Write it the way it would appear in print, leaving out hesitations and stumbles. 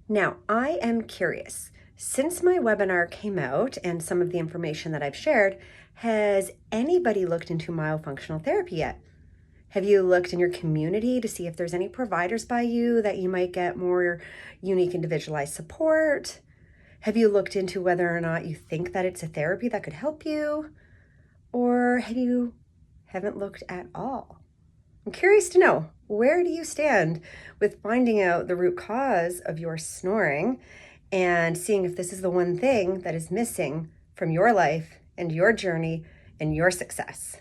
Now, I am curious. Since my webinar came out and some of the information that I've shared, has anybody looked into myofunctional therapy yet? Have you looked in your community to see if there's any providers by you that you might get more unique individualized support? Have you looked into whether or not you think that it's a therapy that could help you? Or haven't looked at all? I'm curious to know, where do you stand with finding out the root cause of your snoring and seeing if this is the one thing that is missing from your life and your journey and your success?